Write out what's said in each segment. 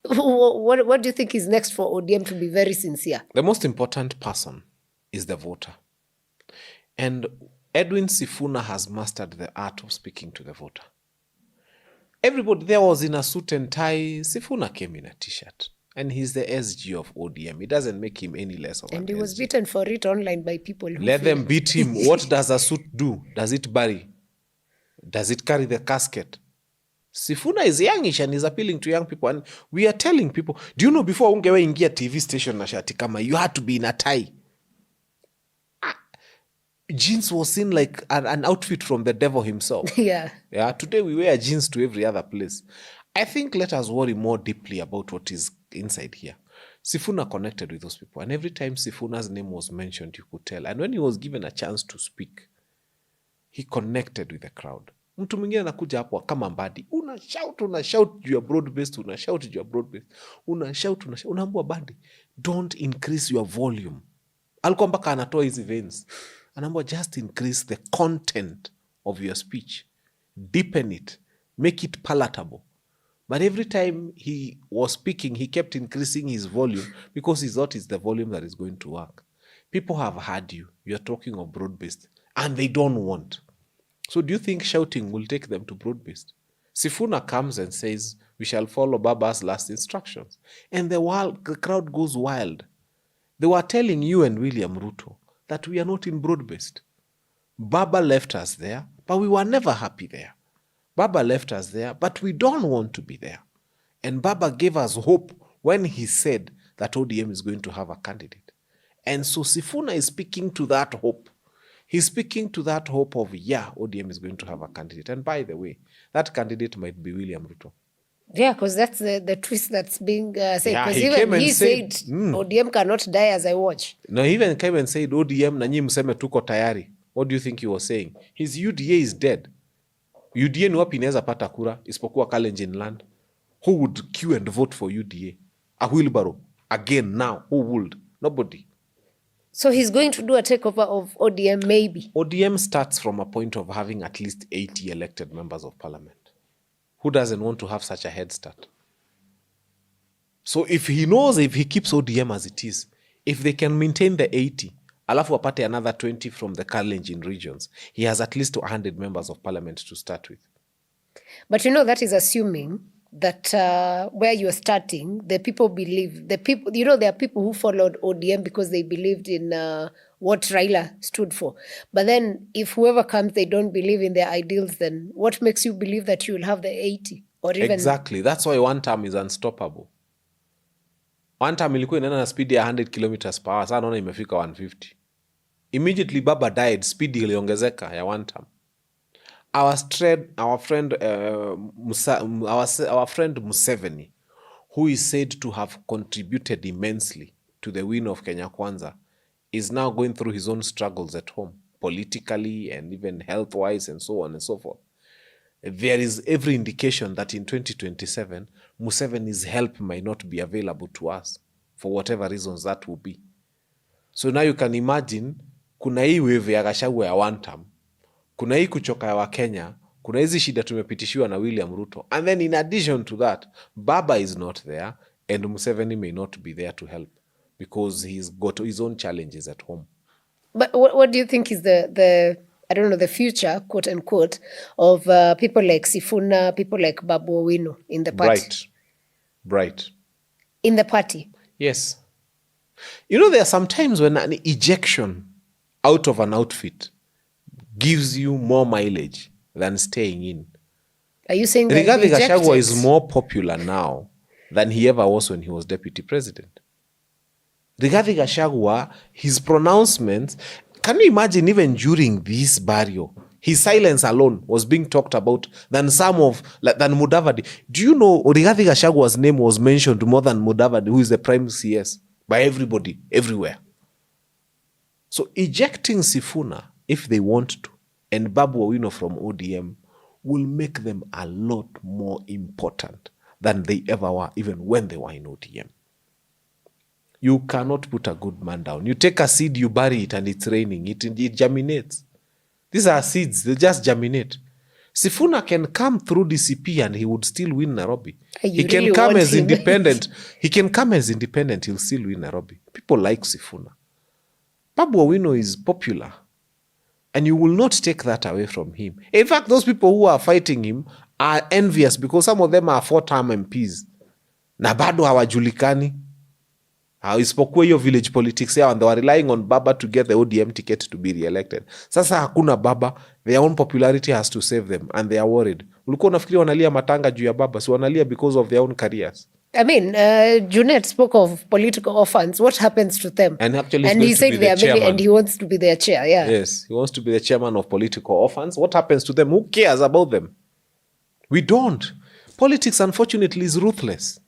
What do you think is next for ODM to be very sincere? The most important person is the voter. And Edwin Sifuna has mastered the art of speaking to the voter. Everybody there was in a suit and tie. Sifuna came in a t-shirt. And he's the SG of ODM. It doesn't make him any less of an SG. And he was beaten for it online by people. Let them beat him. What does a suit do? Does it bury? Does it carry the casket? Sifuna is youngish and is appealing to young people. And we are telling people, do you know before ungewe ingia TV station na shati kama, you had to be in a tie. Jeans was seen like an outfit from the devil himself. Yeah. Today we wear jeans to every other place. I think let us worry more deeply about what is inside here. Sifuna connected with those people. And every time Sifuna's name was mentioned, you could tell. And when he was given a chance to speak, he connected with the crowd. Mtu mwingine anakuja hapo kama Mbadi. Unashout juu ya broad-based, unashout juu ya broad-based. Unashout. Unaambua Mbadi, don't increase your volume. Alikuwa mpaka anatoa hizi veins. Anaambua just increase the content of your speech. Deepen it. Make it palatable. But every time he was speaking, he kept increasing his volume because he thought it's the volume that is going to work. People have heard you. You're talking of broad-based. And they don't want. So do you think shouting will take them to broad-based? Sifuna comes and says, we shall follow Baba's last instructions. And the crowd goes wild. They were telling you and William Ruto that we are not in broad-based. Baba left us there, but we were never happy there. Baba left us there, but we don't want to be there. And Baba gave us hope when he said that ODM is going to have a candidate. And so Sifuna is speaking to that hope. He's speaking to that hope of, ODM is going to have a candidate. And by the way, that candidate might be William Ruto. Yeah, because that's the twist that's being said. Yeah, he said, ODM cannot die as I watch. No, he even came and said, ODM, nanyi mseme tuko tayari. What do you think he was saying? His UDA is dead. UDA ni wapi inaweza pata kura isipokuwa Kalenjin land? Who would queue and vote for UDA? A wheelbarrow. Again now, who would? Nobody. So he's going to do a takeover of ODM maybe? ODM starts from a point of having at least 80 elected members of parliament. Who doesn't want to have such a head start? So if he knows if he keeps ODM as it is, if they can maintain the 80, alafu apate another 20 from the Kalenjin regions, he has at least 100 members of parliament to start with. But that is assuming that where you're starting, the people believe, there are people who followed ODM because they believed in what Raila stood for. But then if whoever comes, they don't believe in their ideals, then what makes you believe that you will have the 80? Or even... Exactly. That's why one term is unstoppable. One term ilikuwa inaenda na speed ya 100 kilometers per hour. Sasa naona imefika 150. Immediately Baba died, speed iliongezeka ya one term. Our friend Museveni, who is said to have contributed immensely to the win of Kenya Kwanza, is now going through his own struggles at home, politically and even health-wise and so on and so forth. There is every indication that in 2027, Museveni's help might not be available to us, for whatever reasons that will be. So now you can imagine, kuna hii wave ya Gachagua ya one term, kuna hii kuchoka ya Wakenya, kuna hizi shida tumepitishiwa na William Ruto. And then in addition to that, Baba is not there and Museveni may not be there to help because he's got his own challenges at home. But what do you think is the future, quote unquote, of people like Sifuna, people like Babu Owino in the party? Bright. In the party? Yes. There are some times when an ejection out of an outfit gives you more mileage than staying in. Are you saying that Rigathi Gachagua is more popular now than he ever was when he was deputy president? Rigathi Gachagua, his pronouncements, can you imagine even during this burial, his silence alone was being talked about than Mudavadi. Do you know Rigathi Gachagua's name was mentioned more than Mudavadi, who is the prime CS, by everybody, everywhere? So ejecting Sifuna, if they want to, and Babu Owino from ODM will make them a lot more important than they ever were, even when they were in ODM. You cannot put a good man down. You take a seed, you bury it, and it's raining. It germinates. These are seeds. They just germinate. Sifuna can come through DCP and he would still win Nairobi. You He can really come want as him. independent. He can come as independent, he'll still win Nairobi. People like Sifuna. Babu Owino is popular. And you will not take that away from him. In fact, those people who are fighting him are envious because some of them are 4-term MPs. Na bado hawajulikani. Isipokuwa hiyo village politics yao, and they were relying on Baba to get the ODM ticket to be re-elected. Sasa hakuna Baba, their own popularity has to save them and they are worried. Ulikuwa unafikiri wanalia matanga juu ya Baba, si wanalia because of their own careers. I mean, Junet spoke of political orphans. What happens to them? And actually, he said they are many, and he wants to be their chair. Yeah. Yes, he wants to be the chairman of political orphans. What happens to them? Who cares about them? We don't. Politics, unfortunately, is ruthless.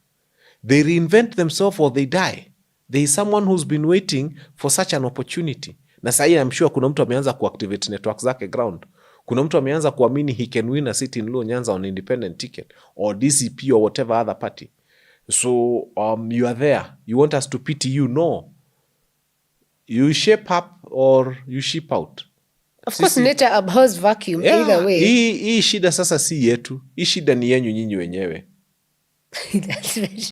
They reinvent themselves or they die. There is someone who's been waiting for such an opportunity. Na sahi I'm sure kuna mtu ameanza kuactivate network zake ground. Kuna mtu ameanza kuamini he can win a seat in Luo Nyanza on independent ticket or DCP or whatever other party. So you are there. You want us to pity you? No. You shape up or you ship out. Of course, nature abhors vacuum either way. Hii shida sasa si yetu. Hii shida ni yenyu nyinyi wenyewe. That's very